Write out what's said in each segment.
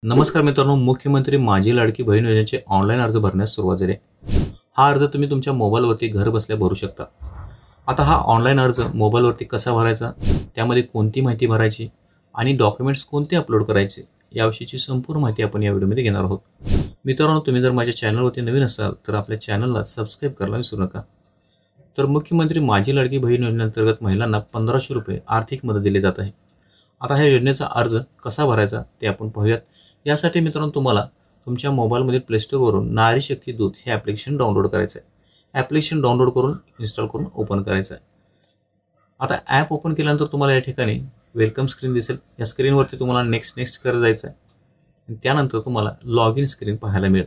नमस्कार मित्रांनो, मुख्यमंत्री माझी लाडकी बहीण योजनेचे ऑनलाईन अर्ज भरण्यास सुरुवात झाली आहे। हा अर्ज तुम्ही तुमच्या मोबाईलवरती घर बसल्या भरू शकता। आता हा ऑनलाईन अर्ज मोबाईलवरती कसा भरायचा, त्यामध्ये कोणती माहिती भरायची आणि डॉक्युमेंट्स कोणते अपलोड करायचे याविषयीची संपूर्ण माहिती आपण या व्हिडिओमध्ये घेणार आहोत। मित्रांनो, तुम्ही जर माझ्या चॅनलवरती नवीन असाल तर आपल्या चॅनलला सबस्क्राईब करायला विसरू नका। तर मुख्यमंत्री माझी लाडकी बहीण योजनेअंतर्गत महिलांना 1500 रुपये आर्थिक मदत दिली जात आहे। आता ह्या योजनेचा अर्ज कसा भरायचा ते आपण पाहूयात। यासाठी मित्रांनो, तुम्हाला तुमच्या मोबाईलमध्ये प्ले स्टोअरवरून नारी शक्ती दूत हे ॲप्लिकेशन डाउनलोड करायचं आहे। ॲप्लिकेशन डाउनलोड करून इन्स्टॉल करून ओपन करायचं आहे। आता ॲप ओपन केल्यानंतर तुम्हाला या ठिकाणी वेलकम स्क्रीन दिसेल। या स्क्रीनवरती तुम्हाला नेक्स्ट करत जायचं आहे आणि त्यानंतर तुम्हाला लॉग इन स्क्रीन पाहायला मिळेल।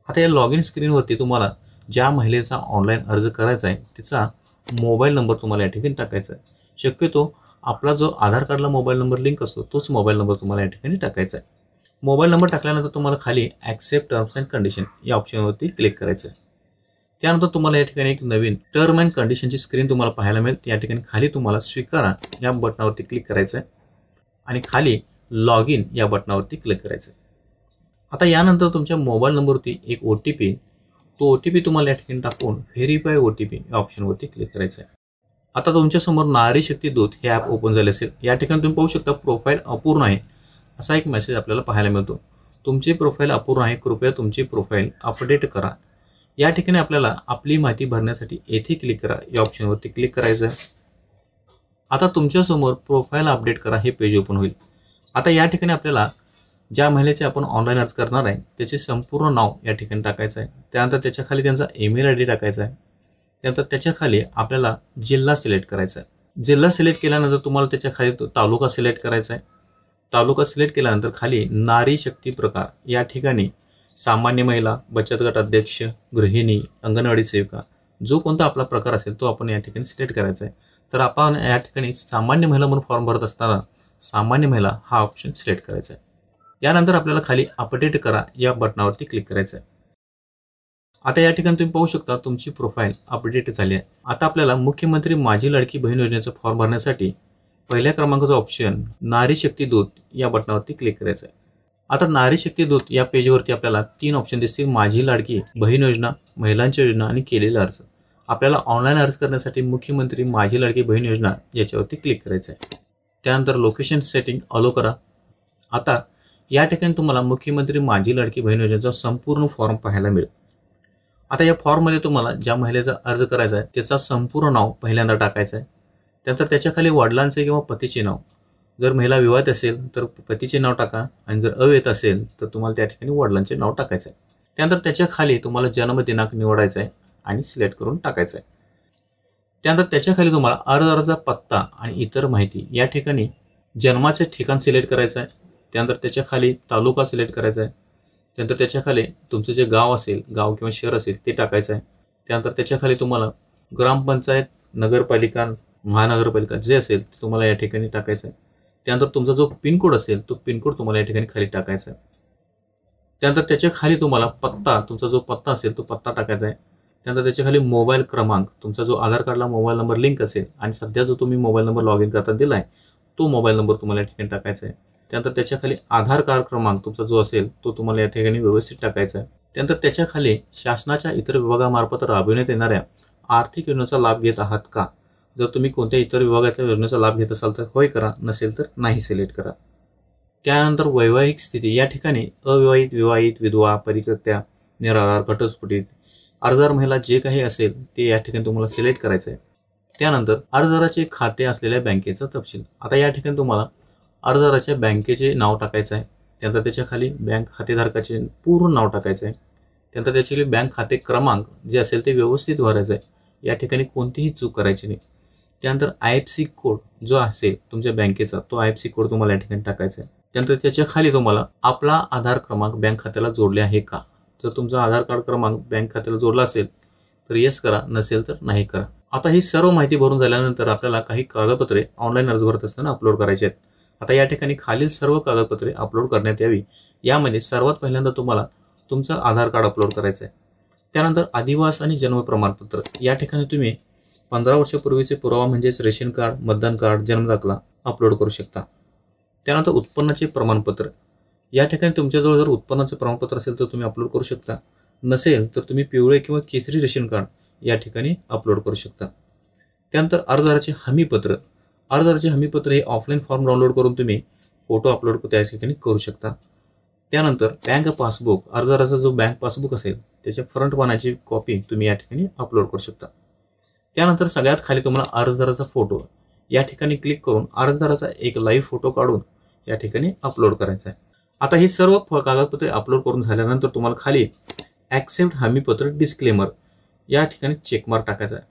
आता या लॉग इन स्क्रीनवरती तुम्हाला ज्या महिलेचा ऑनलाईन अर्ज करायचा आहे तिचा मोबाईल नंबर तुम्हाला या ठिकाणी टाकायचा आहे। शक्यतो आपला जो आधार कार्डला मोबाईल नंबर लिंक असतो तोच मोबाईल नंबर तुम्हाला या ठिकाणी टाकायचा आहे। मोबाईल नंबर टाकल्यानंतर तुम्हाला खाली ॲक्सेप्ट टर्म्स अँड कंडिशन या ऑप्शनवरती क्लिक करायचं आहे। त्यानंतर तुम्हाला या ठिकाणी एक नवीन टर्म अँड कंडिशनची स्क्रीन तुम्हाला पाहायला मिळेल। या ठिकाणी खाली तुम्हाला स्वीकारा या बटनावरती क्लिक करायचं आहे आणि खाली लॉग इन या बटनावरती क्लिक करायचं आहे। आता यानंतर तुमच्या मोबाईल नंबरवरती एक OTP, तो OTP तुम्हाला या ठिकाणी टाकून व्हेरीफाय OTP या ऑप्शनवरती क्लिक करायचं आहे। आता तुमच्यासमोर नारी शक्ती दूत हे ॲप ओपन झाले असेल। या ठिकाणी तुम्ही पाहू शकता प्रोफाईल अपूर्ण आहे असा एक मेसेज आपल्याला पाहायला मिळतो। तुमची प्रोफाईल अपूर्ण आहे, कृपया तुमची प्रोफाईल अपडेट करा। या ठिकाणी आपल्याला आपली माहिती भरण्यासाठी येथे क्लिक करा या ऑप्शनवरती क्लिक करायचं आहे। आता तुमच्यासमोर प्रोफाईल अपडेट करा हे पेज ओपन होईल। आता या ठिकाणी आपल्याला ज्या महिलेचे आपण ऑनलाईन अर्ज करणार आहे त्याचे संपूर्ण नाव या ठिकाणी टाकायचं आहे। त्यानंतर त्याच्या खाली त्यांचा ईमेल ID टाकायचा आहे। त्यानंतर त्याच्या खाली आपल्याला जिल्हा सिलेक्ट करायचा आहे। जिल्हा सिलेक्ट केल्यानंतर तुम्हाला त्याच्या खाली तालुका सिलेक्ट करायचा आहे। तालुका सिलेक्ट केल्यानंतर खाली नारी शक्ती प्रकार या ठिकाणी सामान्य महिला, बचत गट अध्यक्ष, गृहिणी, अंगणवाडी सेविका जो कोणता आपला प्रकार असेल तो आपण या ठिकाणी सिलेक्ट करायचा आहे। तर आपण या ठिकाणी सामान्य महिला म्हणून फॉर्म भरत असताना सामान्य महिला हा ऑप्शन सिलेक्ट करायचा आहे। यानंतर आपल्याला खाली अपडेट करा या बटनावरती क्लिक करायचं आहे। आता या ठिकाणी तुम्ही पाहू शकता तुमची प्रोफाईल अपडेट झाली आहे। आता आपल्याला मुख्यमंत्री माझी लाडकी बहीण योजनेचा फॉर्म भरण्यासाठी पहिल्या क्रमांकाचा ऑप्शन नारी शक्ती दूत या बटनावरती क्लिक करायचं आहे। आता नारी शक्ती दूत या पेजवरती आपल्याला 3 ऑप्शन दिसतील, माझी लाडकी बहीण योजना, महिलांच्या योजना आणि केलेला अर्ज। आपल्याला ऑनलाईन अर्ज करण्यासाठी मुख्यमंत्री माझी लाडकी बहीण योजना याच्यावरती क्लिक करायचं आहे। त्यानंतर लोकेशन सेटिंग अलो करा। आता या ठिकाणी तुम्हाला मुख्यमंत्री माझी लाडकी बहीण योजनेचा संपूर्ण फॉर्म पाहायला मिळेल। आता या फॉर्ममध्ये तुम्हाला ज्या महिलेचा अर्ज करायचा आहे त्याचा संपूर्ण नाव पहिल्यांदा टाकायचं आहे। त्यानंतर त्याच्या खाली वडिलांचे किंवा पतीचे नाव, जर महिला विवाहित असेल तर पतीचे नाव टाका आणि जर अविवाहित असेल तर तुम्हाला त्या ठिकाणी वडिलांचे नाव टाकायचं आहे। त्यानंतर त्याच्या खाली तुम्हाला जन्मदिनांक निवडायचा आहे आणि सिलेक्ट करून टाकायचं आहे। त्यानंतर त्याच्या खाली तुम्हाला अर्जाचा पत्ता आणि इतर माहिती या ठिकाणी जन्माचे ठिकाण सिलेक्ट करायचं आहे। त्यानंतर त्याच्या खाली तालुका सिलेक्ट करायचा आहे। त्यानंतर त्याच्या खाली तुमचं जे गाव असेल, गाव किंवा शहर असेल ते टाकायचं आहे। त्यानंतर त्याच्या खाली तुम्हाला ग्रामपंचायत, नगरपालिका, महानगरपालिका जे असेल ते तुम्हाला या ठिकाणी टाकायचं आहे। त्यानंतर तुमचा जो पिनकोड असेल तो पिनकोड तुम्हाला या ठिकाणी खाली टाकायचा आहे। त्यानंतर त्याच्या खाली तुम्हाला पत्ता, तुमचा जो पत्ता असेल तो पत्ता टाकायचा आहे। त्यानंतर त्याच्या खाली मोबाईल क्रमांक, तुमचा जो आधार कार्डला मोबाईल नंबर लिंक असेल आणि सध्या जो तुम्ही मोबाईल नंबर लॉग इन करता दिला आहे तो मोबाईल नंबर तुम्हाला या ठिकाणी टाकायचा आहे। त्यानंतर त्याच्या खाली आधार कार्ड क्रमांक तुमचा जो असेल तो तुम्हाला या ठिकाणी व्यवस्थित टाकायचा आहे। त्यानंतर त्याच्या खाली शासनाच्या इतर विभागामार्फत राबविण्यात येणाऱ्या आर्थिक योजनेचा लाभ घेत आहात का, जर तुम्ही कोणत्या इतर विभागाच्या योजनेचा लाभ घेत असाल तर होय करा, नसेल तर नाही सिलेक्ट करा। त्यानंतर वैवाहिक स्थिती या ठिकाणी अविवाहित, विवाहित, विधवा, परित्यक्त्या, निराधार, घटस्फोटित, अर्जदार महिला जे काही असेल ते या ठिकाणी तुम्हाला सिलेक्ट करायचं आहे। त्यानंतर अर्जदाराचे खाते असलेल्या बँकेचा तपशील, आता या ठिकाणी तुम्हाला अर्जदाराच्या बँकेचे नाव टाकायचं आहे। त्यानंतर त्याच्या खाली बँक खातेधारकाचे पूर्ण नाव टाकायचं आहे। त्यानंतर त्याच्या खाली बँक खाते क्रमांक जे असेल ते व्यवस्थित भरायचं आहे, या ठिकाणी कोणतीही चूक करायची नाही। त्यानंतर IFSC कोड जो असेल तुमच्या बँकेचा तो IFSC कोड तुम्हाला या ठिकाणी टाकायचा आहे। त्यानंतर त्याच्या खाली तुम्हाला आपला आधार क्रमांक बँक खात्याला जोडले आहे का, जर तुमचा आधार कार्ड क्रमांक बँक खात्याला जोडला असेल तर येस करा, नसेल तर नाही करा। आता ही सर्व माहिती भरून झाल्यानंतर आपल्याला काही कागदपत्रे ऑनलाईन अर्ज भरत असताना अपलोड करायचे आहेत। आता या ठिकाणी खालील सर्व कागदपत्रे अपलोड करण्यात यावी। यामध्ये सर्वात पहिल्यांदा तुम्हाला तुमचं आधार कार्ड अपलोड करायचं आहे। त्यानंतर अधिवास आणि जन्म प्रमाणपत्र, या ठिकाणी तुम्ही 15 वर्षापूर्वीचे पुरावा म्हणजेच रेशन कार्ड, मतदान कार्ड, जन्म दाखला अपलोड करू शकता। त्यानंतर उत्पन्नाचे प्रमाणपत्र, या ठिकाणी तुमच्याजवळ जर उत्पन्नाचं प्रमाणपत्र असेल तर तुम्ही अपलोड करू शकता, नसेल तर तुम्ही पिवळे किंवा केसरी रेशन कार्ड या ठिकाणी अपलोड करू शकता. त्यानंतर अर्जदाराचे हमीपत्र. अर्जदाराचे हमीपत्र हे ऑफलाईन फॉर्म डाउनलोड करून तुम्ही फोटो अपलोड त्या ठिकाणी करू शकता. त्यानंतर बँक पासबुक. अर्जदाराचा जो बँक पासबुक असेल त्याच्या फ्रंट पानाची कॉपी तुम्ही या ठिकाणी अपलोड करू शकता. त्यानंतर सगळ्यात खाली तुम्हाला अर्जदाराचा फोटो या ठिकाणी क्लिक करून अर्जदाराचा एक लाईव्ह फोटो काढून या ठिकाणी अपलोड करायचा आहे. आता ही सर्व कागदपत्रे अपलोड करून झाल्यानंतर तुम्हाला खाली ॲक्सेप्ट हमीपत्र डिस्क्लेमर या ठिकाणी चेकमार्क टाकायचा आहे.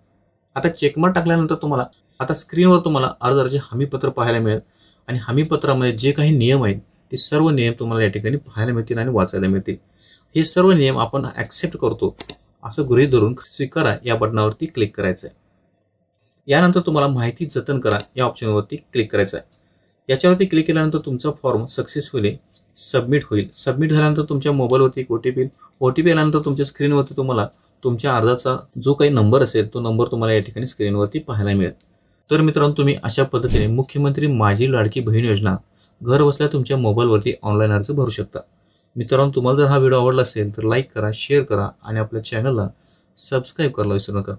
आता चेकमार्क टाकल्यानंतर तुम्हाला आता स्क्रीनवर तुम्हाला अर्जदाराचे हमीपत्र पाहायला मिळेल आणि हमीपत्रामध्ये जे काही नियम आहेत ते सर्व नियम तुम्हाला या ठिकाणी पाहायला मिळतील आणि वाचायला मिळतील. हे सर्व नियम आपण ॲक्सेप्ट करतो असं गृहीत धरून स्वीकारा या बटनावरती क्लिक करायचं आहे. यानंतर तुम्हाला माहिती जतन करा या ऑप्शनवरती क्लिक करायचं आहे. याच्यावरती क्लिक केल्यानंतर तुमचा फॉर्म सक्सेसफुली सबमिट होईल. सबमिट झाल्यानंतर तुमच्या मोबाईलवरती एक OTP आल्यानंतर तुमच्या स्क्रीनवरती तुम्हाला तुमच्या अर्जाचा जो काही नंबर असेल तो नंबर तुम्हाला या ठिकाणी स्क्रीनवरती पाहायला मिळेल. तर मित्रांनो, तुम्ही अशा पद्धतीने मुख्यमंत्री माझी लाडकी बहीण योजना घर बसल्या तुमच्या मोबाईलवरती ऑनलाईन अर्ज भरू शकता. मित्रांनो, तुम्हाला जर हा व्हिडिओ आवडला असेल तर लाईक करा, शेअर करा आणि आपल्या चॅनलला सबस्क्राईब करायला विसरू नका.